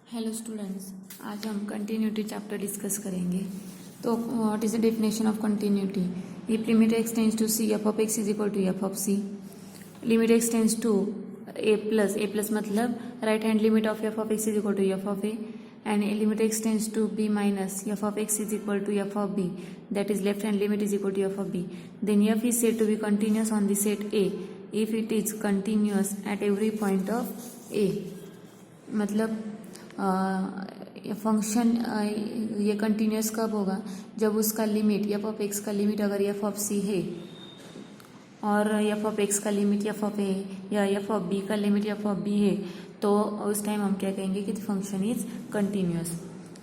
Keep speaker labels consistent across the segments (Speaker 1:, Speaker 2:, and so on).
Speaker 1: Hello students, आज हम continuity chapter discuss करेंगे। तो what is the definition of continuity? If limit x tends to c, f of x is equal to f of c. Limit x tends to a plus मतलब right hand limit of f of x is equal to f of a, and limit x tends to b minus f of x is equal to f of b, that is left hand limit is equal to f of b. Then f is said to be continuous on the set a if it is continuous at every point of a. मतलब function ये continuous कब होगा? जब उसका limit f of x का limit अगर f of c है और एफ ऑफ एक्स का लिमिट एफ ऑफ ए या एफ ऑफ बी का लिमिट एफ ऑफ बी है, तो उस टाइम हम क्या कहेंगे कि फंक्शन इज कंटिन्यूस।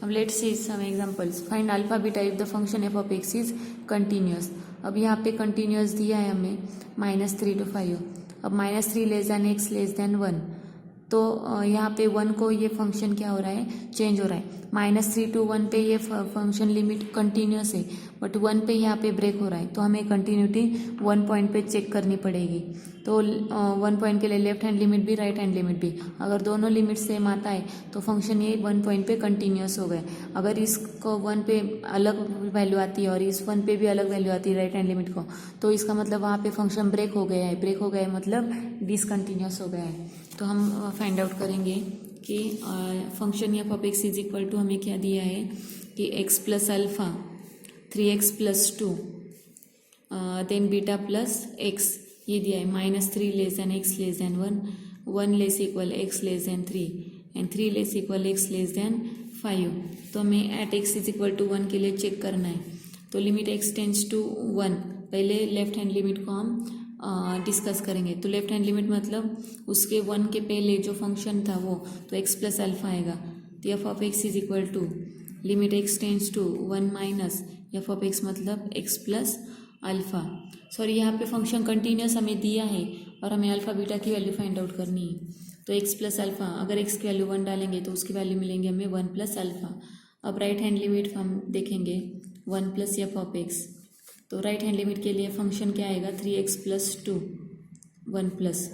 Speaker 1: अब let's see some examples. Find alpha beta if the function f of x is continuous. अब यहाँ पे कंटिन्यूस दिया है हमें -3 to 5। अब -3 less than x less than 1, तो यहाँ पे 1 को ये फंक्शन क्या हो रहा है, चेंज हो रहा है। -3 to 1 पे ये फंक्शन लिमिट कंटिन्यूस है, बट 1 पे यहाँ पे ब्रेक हो रहा है, तो हमें कंटिन्यूटी 1 पॉइंट पे चेक करनी पड़ेगी। तो 1 पॉइंट के लिए लेफ्ट हैंड लिमिट भी राइट हैंड लिमिट भी, अगर दोनों लिमिट सेम आता है तो फंक्शन ये 1 पॉइंट पे कंटिन्यूस हो गए। अगर इसको 1 पे अलग वैल्यू आती है और इस 1 पे भी अलग वैल्यू आती है राइट हैंड लिमिट को, तो इसका मतलब वहाँ पे फंक्शन ब्रेक हो गया है। ब्रेक हो गया है मतलब डिसकंटिन्यूस हो गया है। तो हम फाइंड आउट करेंगे कि function f of x is equal to हमें क्या दिया है कि x plus alpha 3x + 2 then beta plus x ये दिया है। -3 less than x less than 1, 1 less equal x less than 3 and 3 less equal x less than 5। तो हमें at x is equal to 1 के लिए चेक करना है। तो लिमिट एक्स टेंड्स टू 1, पहले लेफ्ट हैंड लिमिट को हम डिस्कस करेंगे। तो लेफ्ट हैंड लिमिट मतलब उसके 1 के पहले जो फंक्शन था वो, तो x प्लस अल्फा आएगा। तो f of x is equal to limit x tends to 1 minus f of x मतलब x प्लस अल्फा। सॉरी, यहाँ पे फंक्शन कंटिन्यूस हमें दिया है और हमें अल्फा बीटा की वैल्यू फाइंड आउट करनी है। तो x प्लस अल्फा, अगर x की वैल्यू 1 डालेंगे तो उसकी वैल्यू मिलेंगे हमें 1 प्लस अल्फा। अब राइट हैंड लिमिट हम देखेंगे 1 प्लस एफ ऑफ एक्स। तो राइट हैंड लिमिट के लिए फंक्शन क्या आएगा, 3x + 2 1 प्लस,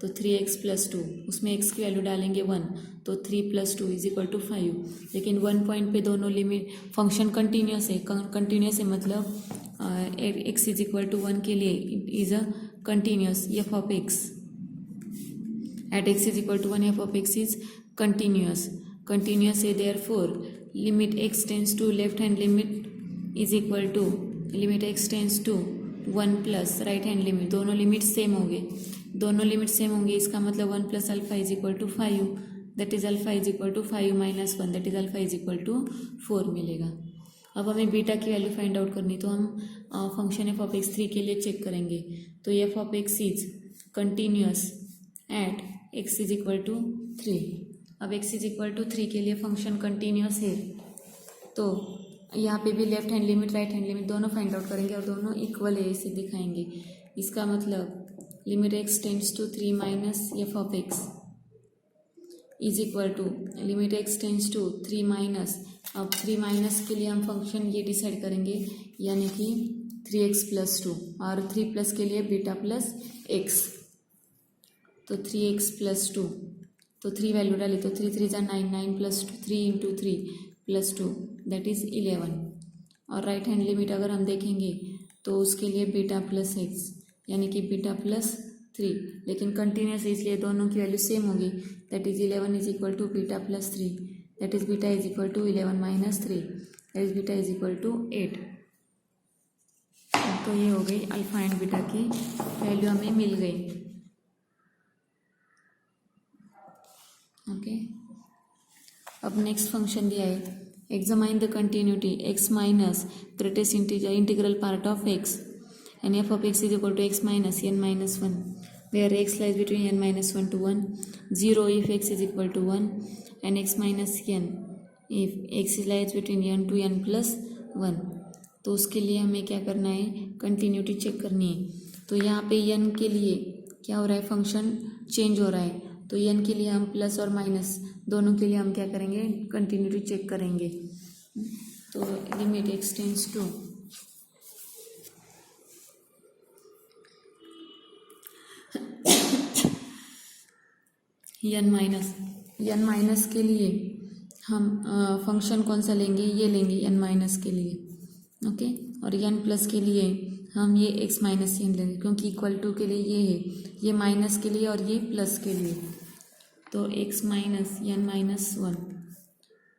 Speaker 1: तो 3x + 2 उसमें x की वैल्यू डालेंगे 1, तो 3 + 2 = 5। लेकिन 1 पॉइंट पे दोनों लिमिट फंक्शन कंटिन्यूस है। कंटिन्यूस है मतलब x इज इक्वल टू 1 के लिए is a continuous f of x at x is equal to 1 f of x is continuous है। Therefore limit x tends to left hand limit is equal to limit x tends to 1 plus right hand limit, दोनों limit same होंगे। इसका मतलब 1 plus alpha is equal to 5, that is alpha is equal to 5 minus 1, that is alpha is equal to 4 मिलेगा। अब हमें beta की value find out करनी, तो हम फंक्शन एफ ऑफ एक्स 3 के लिए चेक करेंगे। तो f of x is continuous at x is equal to 3। अब एक्स इज इक्वल टू 3 के लिए फंक्शन कंटिन्यूअस है, तो यहाँ पे भी left hand limit right hand limit दोनों फाइंड आउट करेंगे और दोनों इक्वल है इसे दिखाएंगे। इसका मतलब limit x tends to 3 minus f of x is equal to limit x tends to 3 minus. अब 3 माइनस के लिए हम फंक्शन ये डिसाइड करेंगे, यानी कि 3x + 2 और 3 प्लस के लिए बीटा प्लस एक्स। तो 3x + 2, तो 3 वैल्यू डाली तो 3 3 = 9, 9 + 2 3 × 3 + 2 दैट इज 11। और राइट हैंड लिमिट अगर हम देखेंगे तो उसके लिए बीटा प्लस एक्स यानी कि बीटा प्लस 3, लेकिन कंटिन्यूस है इसलिए दोनों की वैल्यू सेम होगी। That is 11 is equal to beta plus 3, that is beta is equal to 11 minus 3, that is beta is equal to 8। तो ये हो गई अल्फा एंड बीटा की वैल्यू हमें मिल गई। ओके, अब नेक्स्ट फंक्शन दिया है, examine the continuity x minus greatest integral part of x and f of x is equal to x minus n minus 1 where x lies between n minus 1 to 1, 0 if x is equal to 1 and x minus n if x lies between n to n plus 1। तो उसके लिए हमें क्या करना है, continuity check करनी है। तो यहाँ पे n के लिए क्या हो रहा है, फंक्शन चेंज हो रहा है। तो n के लिए हम प्लस और माइनस दोनों के लिए हम क्या करेंगे, कंटिन्यूटी चेक करेंगे। तो limit x tends to n minus के लिए हम फंक्शन कौन सा लेंगे, ये लेंगे n माइनस के लिए, ओके। और n प्लस के लिए हम ये x माइनस n लेंगे, क्योंकि इक्वल टू के लिए ये है, ये माइनस के लिए और ये प्लस के लिए। तो x minus n minus one,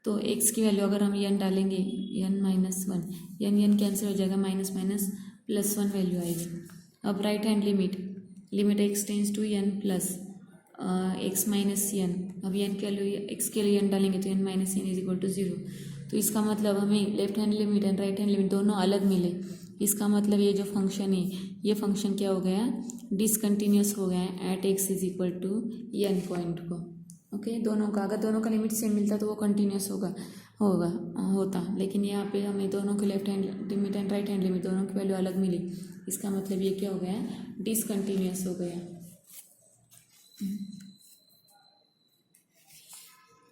Speaker 1: तो x की वैल्यू अगर हम n डालेंगे n minus one, n cancel हो जाएगा, minus minus plus one value आएगी। अब right hand limit x tends to n plus x minus n, अब n के वैल्यू x के लिए n डालेंगे तो n minus n is equal to zero. तो इसका मतलब हमें left hand limit and right hand limit दोनों अलग मिले। इसका मतलब ये जो फंक्शन है, ये फंक्शन क्या हो गया, डिसकंटिन्यूस हो गया at x is equal to n point को, ओके। दोनों का अगर दोनों का लिमिट सेम मिलता तो वो कंटिन्यूस होता, लेकिन यहाँ पे हमें दोनों के left hand limit and right hand limit दोनों की वैल्यू अलग मिली। इसका मतलब ये क्या हो गया, डिसकंटिन्यूस हो गया।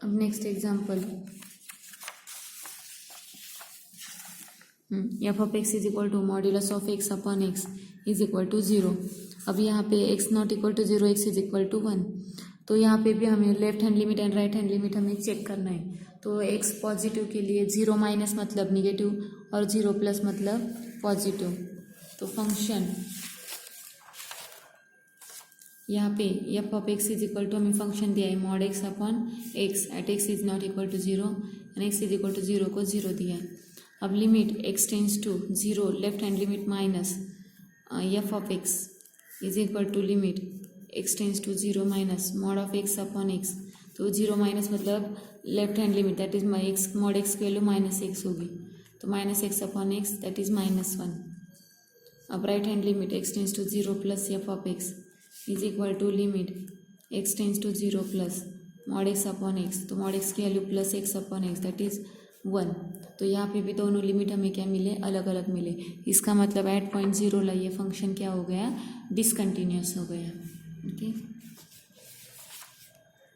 Speaker 1: अब next example, f of x is equal to modulus of x upon x is equal to zero. अब यहाँ पे x not equal to zero, x is equal to one. तो यहाँ पे भी हमें left hand limit and right hand limit हमें check करना है। तो एक्स पॉजिटिव के लिए जीरो माइनस मतलब निगेटिव और जीरो प्लस मतलब पॉजिटिव। तो फंक्शन यहाँ पे f of x is equal to हमें फंक्शन दिया है mod x upon x at x is not equal to zero and x is equal to zero को जीरो दिया है। अब limit x tends to zero, left hand limit minus f of x is equal to limit x tends to zero minus mod of x upon x. तो zero minus मतलब left hand limit that is x, mod x की value minus x होगी, तो minus x upon x that is minus one. अब right hand limit x tends to zero plus f of x is equal to limit x tends to zero plus mod x upon x, तो mod x की value plus x upon x that is one. तो यहाँ पे भी दोनों limit हमें क्या मिले, अलग अलग मिले। इसका मतलब एट पॉइंट जीरो ला ये फंक्शन क्या हो गया, डिसकंटिन्यूस हो गया, okay.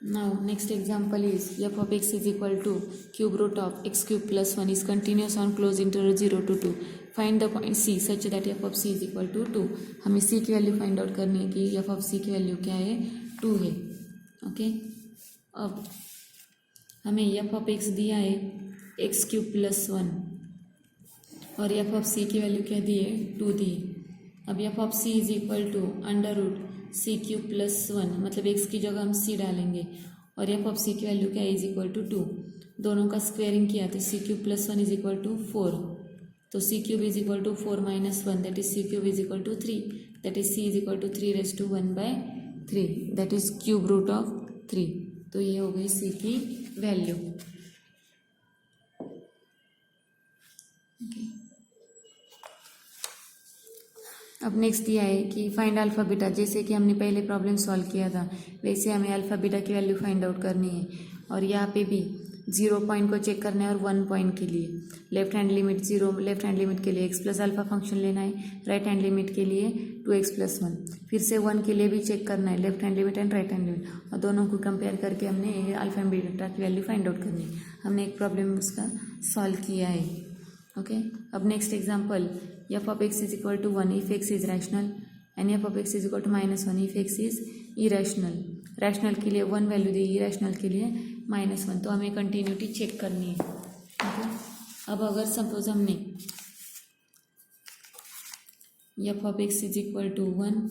Speaker 1: Now next example is f of x is equal two cube root of x cube plus one is continuous on close interval zero to to. Find the point C such that F of c is equal to to. हमें सी की value find out करनी है कि F of c की value क्या है, to है, okay. अब हमें एफ ऑफ एक्स दिया है एक्स क्यूब प्लस वन और एफ ऑफ सी की वैल्यू क्या दी है, टू दी है। अब f of c is equal to under root c cube plus one, मतलब एक्स की जगह हम सी डालेंगे और एफ ऑफ सी की वैल्यू क्या है, इज इक्वल टू टू। दोनों का स्क्वेयरिंग किया तो c cube plus one is equal to four, तो c cube is equal to four minus one that is c cube is equal to three, that is c is equal to three raise to one by three that is cube root of three. तो ये हो गई सी की value. अब next दिया है कि find alpha beta, जैसे कि हमने पहले प्रॉब्लम सॉल्व किया था वैसे हमें अल्फा बीटा की वैल्यू फाइंड आउट करनी है। और यहाँ पे भी जीरो पॉइंट को चेक करना है और वन पॉइंट के लिए left hand limit zero, left hand limit के लिए एक्स प्लस अल्फा फंक्शन लेना है, राइट हैंड लिमिट के लिए टू एक्स प्लस वन। फिर से वन के लिए भी चेक करना है, left hand limit and right hand limit, और दोनों को कंपेयर करके हमने अल्फा बीटा की वैल्यू फाइंड आउट करनी है। हमने एक प्रॉब्लम उसका सॉल्व किया है, ओके। अब next example, f of x is equal to one if x is rational and f of x is equal to minus one if x is irrational. Rational के लिए वन वैल्यू दी, irrational के लिए minus one. तो हमें continuity check करनी है, okay. अब अगर सपोज हमने f of x is equal to one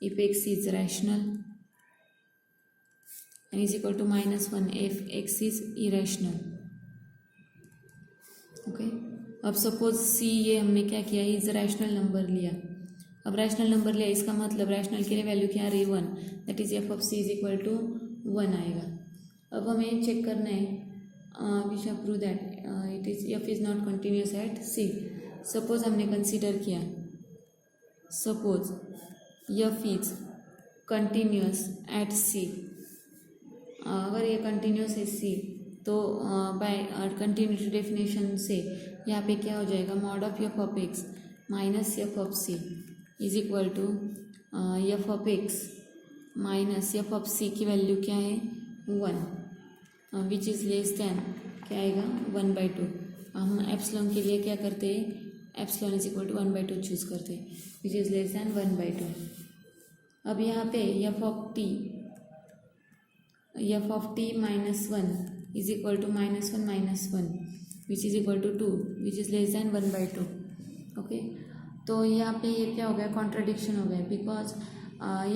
Speaker 1: if x is rational and is equal to minus one if x is irrational, okay. अब सपोज सी, ये हमने क्या किया, इज रैशनल नंबर लिया। अब रैशनल नंबर लिया, इसका मतलब रैशनल के लिए वैल्यू क्या आ रही है, one, that is f of c is equal to one आएगा। अब हमें चेक करना है, we shall prove that it is f is not continuous at c. Suppose हमने कंसीडर किया, suppose f is continuous at c. अगर ये continuous है सी तो बाय कंटिन्यूटी डेफिनेशन से यहाँ पे क्या हो जाएगा, mod of f of x minus f of c is equal to f of x minus f of c की वैल्यू क्या है, one, which is less than क्या आएगा, वन बाई टू। हम एप्सिलॉन के लिए क्या करते हैं, epsilon is equal to one by two choose करते हैं, which is less than one by two. अब यहाँ पे f of t minus one is equal to -1 which is equal to 2 which is less than 1/2। Okay, तो यहाँ पे ये क्या हो गया, कॉन्ट्रडिक्शन हो गया, बिकॉज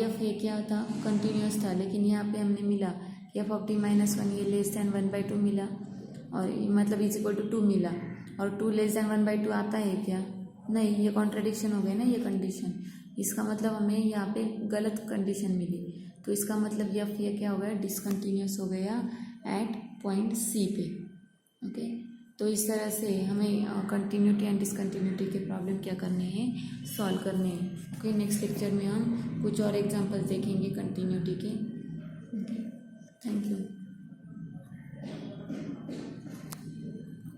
Speaker 1: एफ ये क्या था, कंटिन्यूस था, लेकिन यहाँ पे हमने मिला एफ ऑफ टी -1 ये लेस दैन 1/2 मिला, और मतलब इज इक्वल टू 2 मिला, और 2 लेस दैन 1/2 आता है क्या, नहीं, ये कॉन्ट्रडिक्शन हो गया ना ये कंडीशन। इसका मतलब हमें यहाँ पे गलत कंडीशन मिली, तो इसका मतलब ये क्या हो गया, डिसकंटिन्यूस हो गया एट पॉइंट सी पे। ओके, तो इस तरह से हमें कंटिन्यूटी एंड डिसकंटिन्यूटी के प्रॉब्लम क्या करने हैं, सॉल्व करने हैं। ओके, नेक्स्ट लेक्चर में हम कुछ और एग्जांपल्स देखेंगे कंटिन्यूटी के। Okay, thank you.